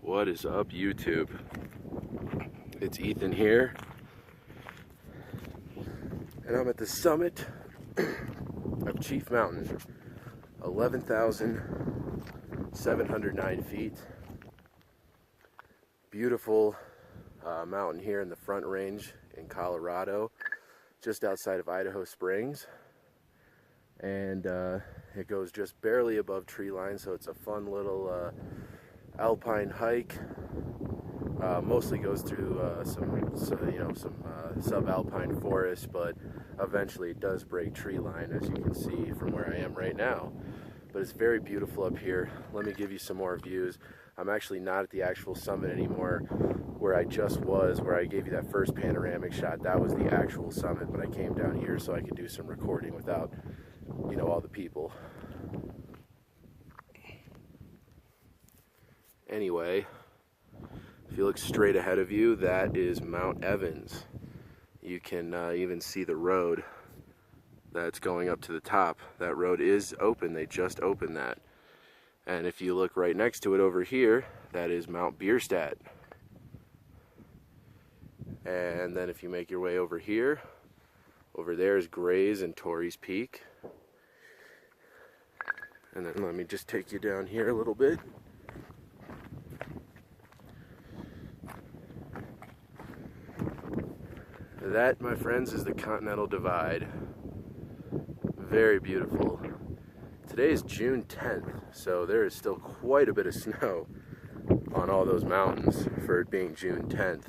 What is up, YouTube? It's Ethan here, and I'm at the summit of Cheif Mountain, 11,709 feet. Beautiful mountain here in the Front Range in Colorado, just outside of Idaho Springs, and it goes just barely above tree line, so it's a fun little alpine hike. Mostly goes through some subalpine forest, but eventually it does break tree line, as you can see from where I am right now. But it's very beautiful up here. Let me give you some more views. I'm actually not at the actual summit anymore, where I just was, where I gave you that first panoramic shot. That was the actual summit, but I came down here so I could do some recording without, all the people. Anyway, if you look straight ahead of you, that is Mount Evans. You can even see the road that's going up to the top. That road is open. They just opened that. And if you look right next to it over here, that is Mount Bierstadt. And then if you make your way over here, over there is Gray's and Torrey's Peak. And then let me just take you down here a little bit. That, my friends, is the Continental Divide. Very beautiful. Today is June 10th, so there is still quite a bit of snow on all those mountains for it being June 10th.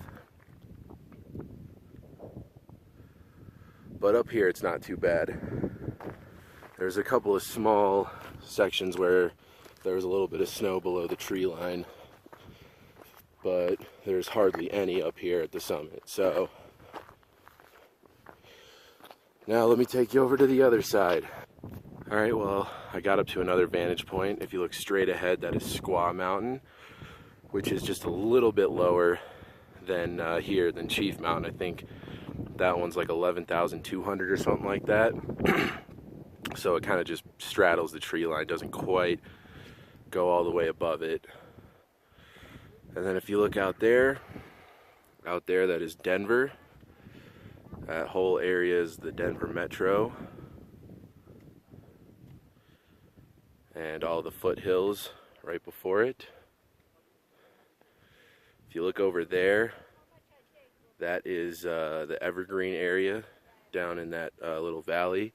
But up here it's not too bad. There's a couple of small sections where there was a little bit of snow below the tree line, but there's hardly any up here at the summit. So now let me take you over to the other side. Alright, well, I got up to another vantage point. If you look straight ahead, that is Squaw Mountain, which is just a little bit lower than than Cheif Mountain. I think that one's like 11,200 or something like that. So it kind of just straddles the tree line, doesn't quite go all the way above it. And then if you look out there, that is Denver. That whole area is the Denver Metro. And all the foothills right before it. If you look over there, that is the Evergreen area down in that little valley.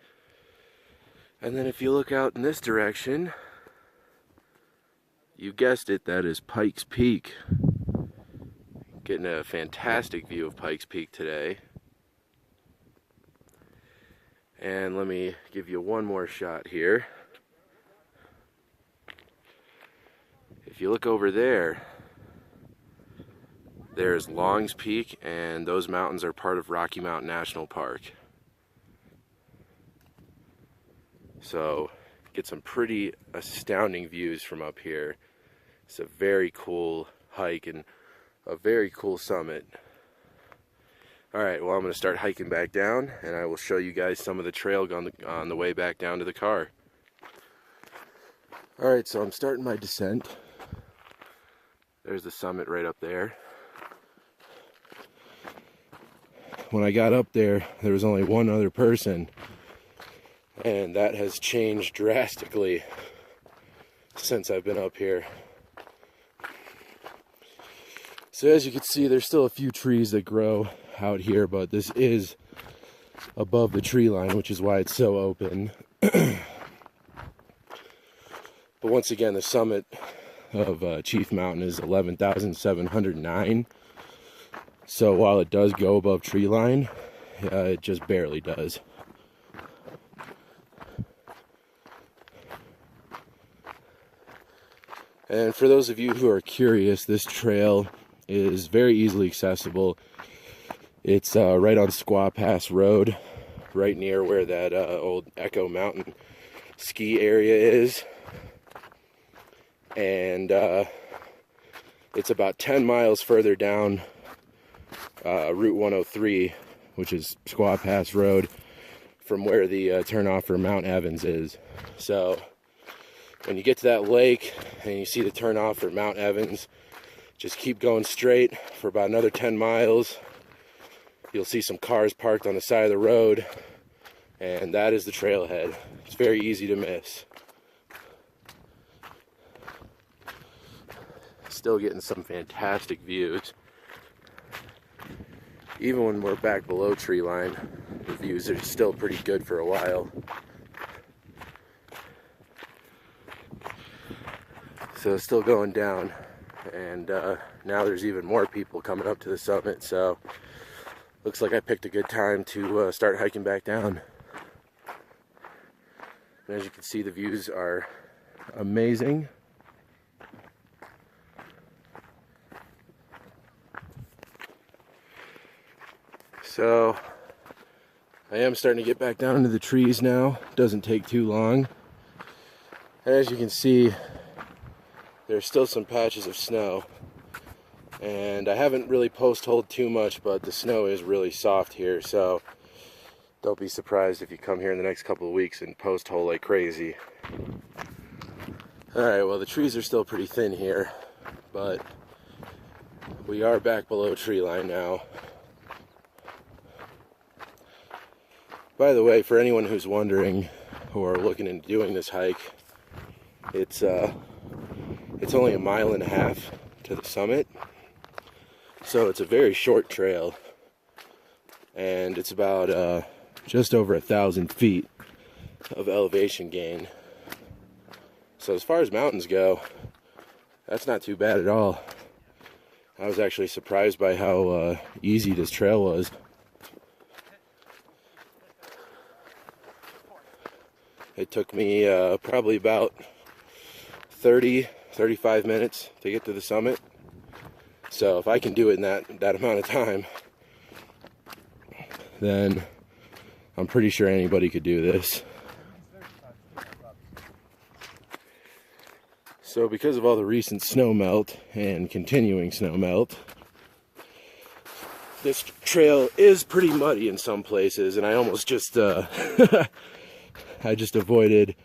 And then if you look out in this direction, you guessed it, that is Pikes Peak. Getting a fantastic view of Pikes Peak today. And let me give you one more shot here. If you look over there, there's Long's Peak, and those mountains are part of Rocky Mountain National Park. So, get some pretty astounding views from up here. It's a very cool hike and a very cool summit. Alright, well, I'm going to start hiking back down, and I will show you guys some of the trail on the way back down to the car. Alright, so I'm starting my descent. There's the summit right up there. When I got up there, there was only one other person, and that has changed drastically since I've been up here. So as you can see, there's still a few trees that grow out here, but this is above the tree line, which is why it's so open. But once again, the summit of Cheif Mountain is 11,709. So while it does go above tree line, it just barely does. And for those of you who are curious, this trail is very easily accessible. It's right on Squaw Pass Road, right near where that old Echo Mountain ski area is. And it's about 10 miles further down Route 103, which is Squaw Pass Road, from where the turnoff for Mount Evans is. So when you get to that lake and you see the turnoff for Mount Evans, Just keep going straight for about another 10 miles. You'll see some cars parked on the side of the road, and that is the trailhead. It's very easy to miss. Still getting some fantastic views. Even when we're back below tree line, the views are still pretty good for a while. So it's still going down, and now there's even more people coming up to the summit, so looks like I picked a good time to start hiking back down. And as you can see, the views are amazing. So I am starting to get back down into the trees now. Doesn't take too long. And as you can see, there's still some patches of snow. And I haven't really post-holed too much, but the snow is really soft here, so don't be surprised if you come here in the next couple of weeks and post-hole like crazy. Alright, well, the trees are still pretty thin here, but we are back below tree line now. By the way, for anyone who's wondering or looking into doing this hike, it's only 1.5 miles to the summit, so it's a very short trail, and it's about just over 1,000 feet of elevation gain. So as far as mountains go, that's not too bad at all. I was actually surprised by how easy this trail was. It took me probably about 35 minutes to get to the summit. So if I can do it in that amount of time, then I'm pretty sure anybody could do this. So because of all the recent snow melt and continuing snow melt, this trail is pretty muddy in some places, and I almost just I just avoided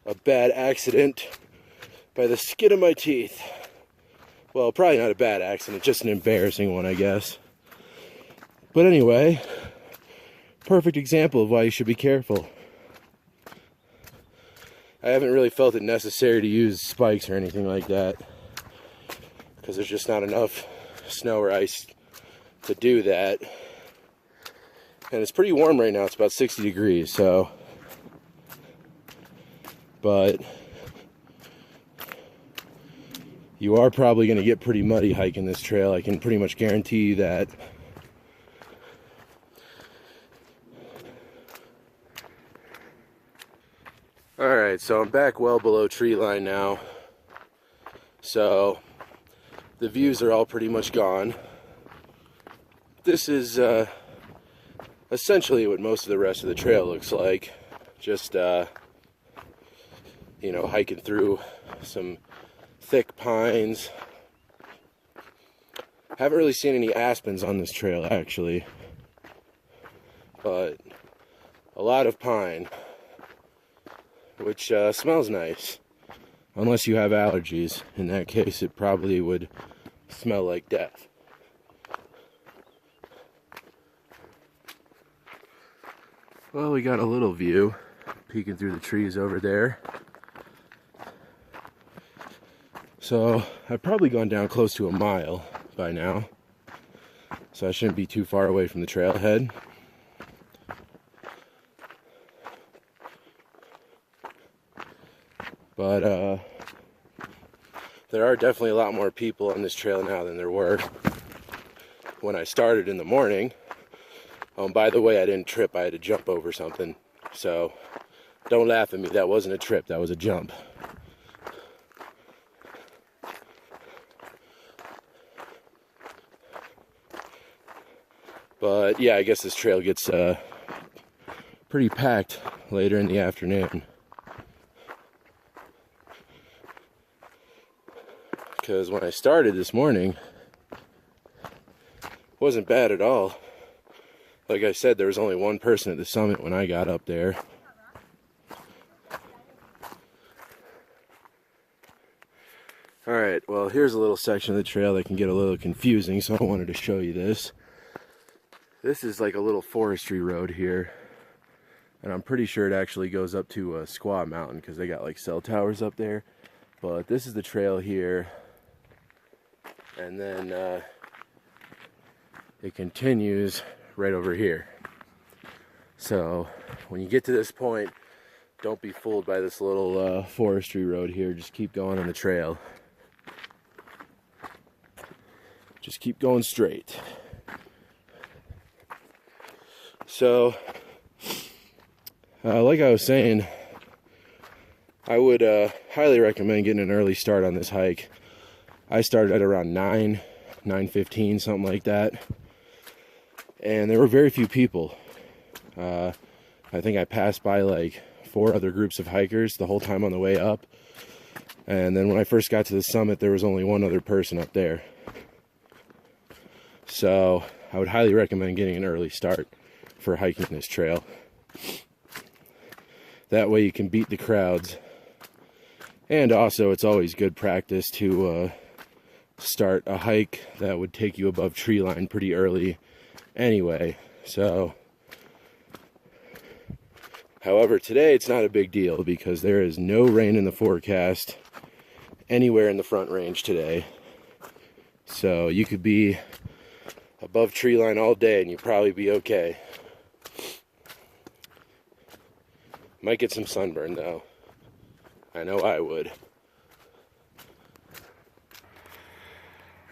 a bad accident by the skin of my teeth. Well, probably not a bad accident, just an embarrassing one, I guess. But anyway, perfect example of why you should be careful. I haven't really felt it necessary to use spikes or anything like that, because there's just not enough snow or ice to do that. And it's pretty warm right now, it's about 60 degrees, so. But you are probably going to get pretty muddy hiking this trail. I can pretty much guarantee you that. Alright, so I'm back well below tree line now. So the views are all pretty much gone. This is essentially what most of the rest of the trail looks like. Just you know, hiking through some thick pines. Haven't really seen any aspens on this trail, actually, but a lot of pine, which smells nice, unless you have allergies. In that case, it probably would smell like death. Well, we got a little view peeking through the trees over there. So I've probably gone down close to 1 mile by now, so I shouldn't be too far away from the trailhead. But there are definitely a lot more people on this trail now than there were when I started in the morning. By the way, I didn't trip, I had to jump over something, so don't laugh at me, that wasn't a trip, that was a jump. But yeah, I guess this trail gets pretty packed later in the afternoon. Because when I started this morning, it wasn't bad at all. Like I said, there was only one person at the summit when I got up there. Alright, well here's a little section of the trail that can get a little confusing, so I wanted to show you this. This is like a little forestry road here, and I'm pretty sure it actually goes up to Squaw Mountain because they got like cell towers up there. But this is the trail here, and then it continues right over here. So when you get to this point, don't be fooled by this little forestry road here. Just keep going on the trail. Just keep going straight. So, like I was saying, I would highly recommend getting an early start on this hike. I started at around 9:15, something like that. And there were very few people. I think I passed by like 4 other groups of hikers the whole time on the way up. And then when I first got to the summit, there was only one other person up there. So I would highly recommend getting an early start for hiking this trail. That way you can beat the crowds. And also it's always good practice to start a hike that would take you above tree line pretty early anyway. So, however, today it's not a big deal because there is no rain in the forecast anywhere in the Front Range today. So you could be above tree line all day and you'd probably be okay. Might get some sunburn though. I know I would.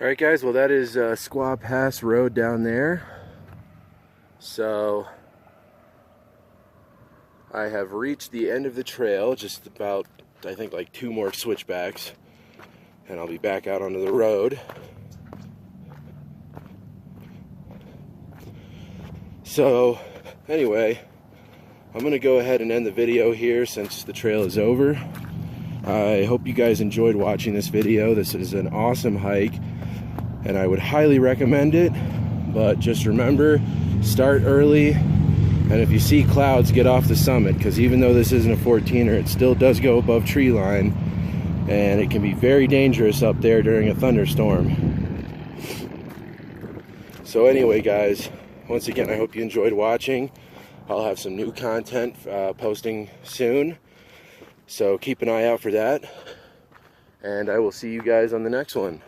Alright guys, well that is Squaw Pass Road down there. So I have reached the end of the trail, just about, I think, like 2 more switchbacks, and I'll be back out onto the road. So anyway, I'm going to go ahead and end the video here since the trail is over. I hope you guys enjoyed watching this video. This is an awesome hike, and I would highly recommend it. But just remember, start early, and if you see clouds, get off the summit, because even though this isn't a 14er, it still does go above tree line, and it can be very dangerous up there during a thunderstorm. So anyway guys, once again, I hope you enjoyed watching. I'll have some new content posting soon, so keep an eye out for that, and I will see you guys on the next one.